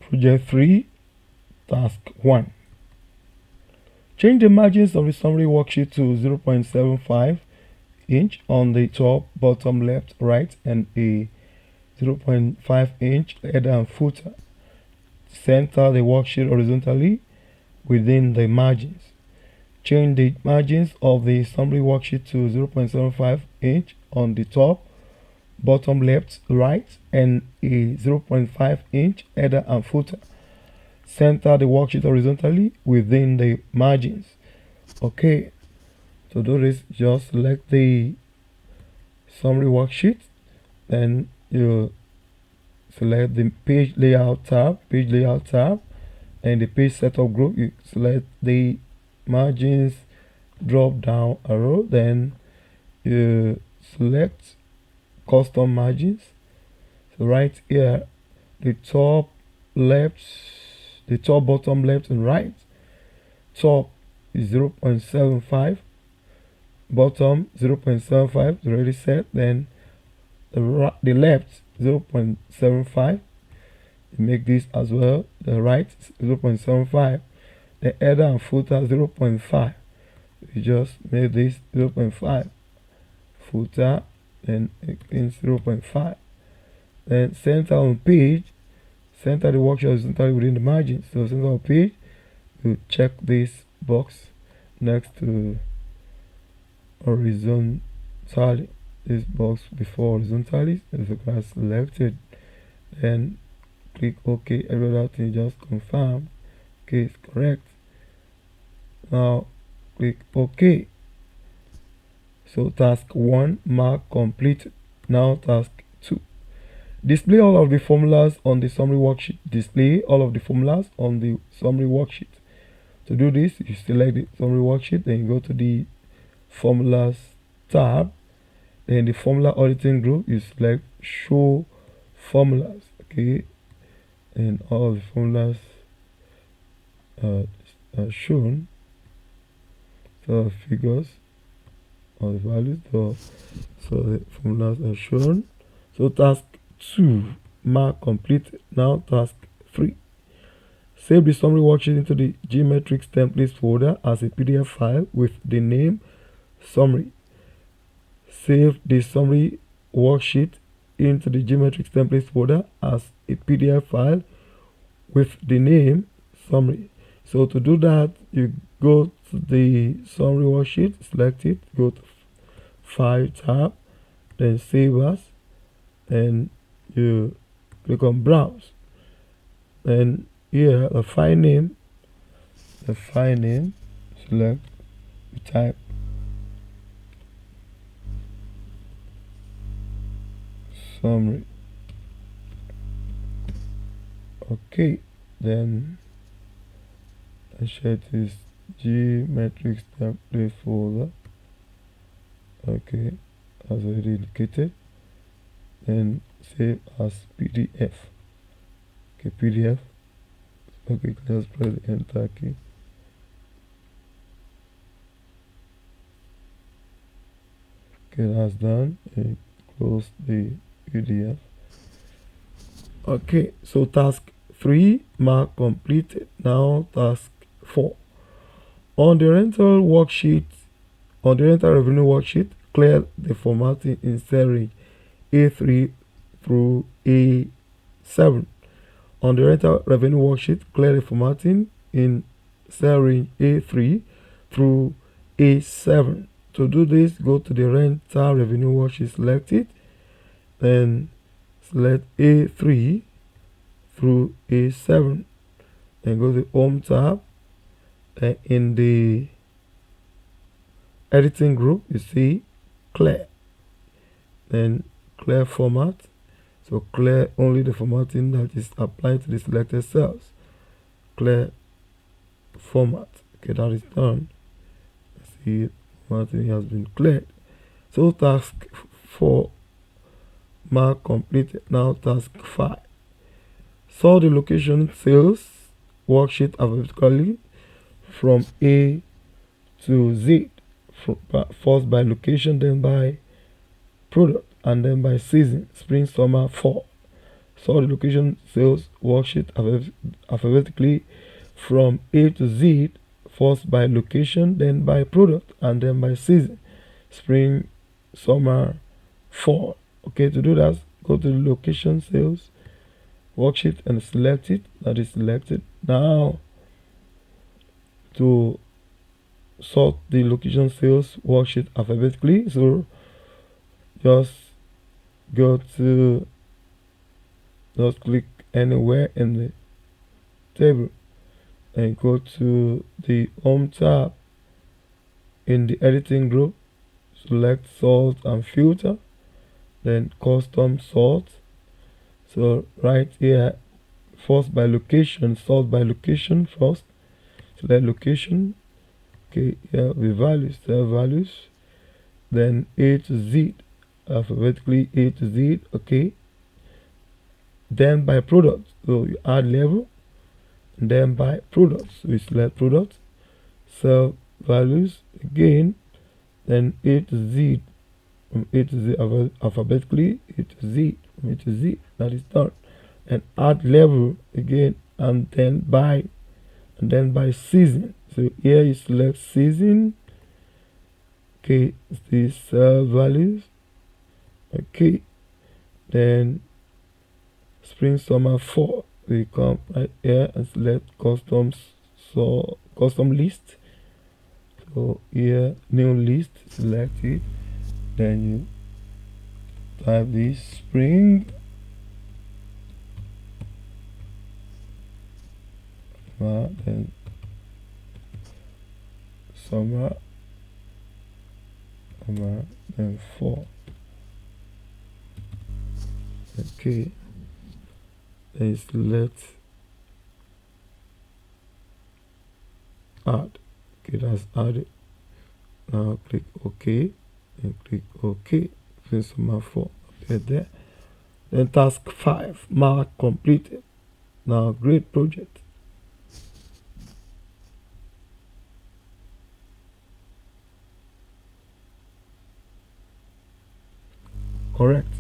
Project 3, Task 1. Change the margins of the summary worksheet to 0.75 inch on the top, bottom, left, right, and a 0.5 inch header and footer. Center the worksheet horizontally within the margins. Change the margins of the summary worksheet to 0.75 inch on the top, bottom, left, right, and a 0.5 inch header and footer. Center the worksheet horizontally within the margins. Okay, to do this, just select the summary worksheet, then you select the page layout tab, and the page setup group. You select the margins drop down arrow, then you select custom margins. So right here, the top, bottom, left, and right. Top is 0.75, bottom 0.75 is already set. Then the left 0.75, make this as well. The right 0.75, the header and footer 0.5, you just make this 0.5, footer and in 0.5. Then center on page, center the worksheet horizontally within the margins. So center on page, you check this box next to horizontally, this box before horizontally, as you can select it, then click OK. Every other thing just confirm. Okay, it's correct. Now click OK. So task 1 mark completed. Now task 2. Display all of the formulas on the summary worksheet. Display all of the formulas on the summary worksheet. To do this, you select the summary worksheet, then you go to the formulas tab. Then the formula auditing group, you select show formulas. Okay, and all of the formulas are shown. So figures, all the values, so the formulas are shown. So task 2 mark completed. Now task 3. Save the summary worksheet into the geometrics templates folder as a PDF file with the name summary. Save the summary worksheet into the geometrics templates folder as a PDF file with the name summary. So to do that, you go to the summary worksheet, select it, go to File tab, then Save As, and you click on Browse. Then here the file name, select, type summary. Okay, then I share this geometrics template folder. Okay, as already indicated. Then save as PDF. Okay, PDF. Okay, just press the enter key. Okay, that's done. And close the PDF. Okay, so task 3 mark completed. Now task 4. On the rental revenue worksheet, clear the formatting in cell range A3 through A7. On the rental revenue worksheet, clear the formatting in cell range A3 through A7. To do this, go to the rental revenue worksheet, select it, then select A3 through A7, and go to the Home tab. And in the editing group, you see clear, then clear format. So clear only the formatting that is applied to the selected cells. Clear format. Okay, that is done. See, formatting has been cleared. So task 4 mark completed. Now task 5. Sort the location sales worksheet alphabetically from A to Z. First by location, then by product, and then by season: spring, summer, fall. sort the location sales worksheet alphabetically from A to Z, first by location, then by product, and then by season: spring, summer, fall. Okay, to do that, go to the location sales worksheet and select it. That is selected. Now, to sort the location sales worksheet alphabetically, so just go to just click anywhere in the table and go to the home tab. In the editing group, select sort and filter, then custom sort. So right here, first by location, sort by location first. Select location. Okay, here the values, cell values, then A to Z, alphabetically A to Z. Okay, then by product, so you add level, and then by products, we select product, cell values again, then A to Z, from A to Z alphabetically, A to Z, from A to Z. That is done. And add level again, and then by season. So here you select season. Okay, the cell values. Okay, then spring, summer, fall. We come right here and select custom list. So here, new list, select it. Then you type this spring, then summer, then fall. Okay, then select add. Okay, that's added. Now click OK and click OK. Then summer, fall appear there. Then task 5, mark completed. Now great project. Correct.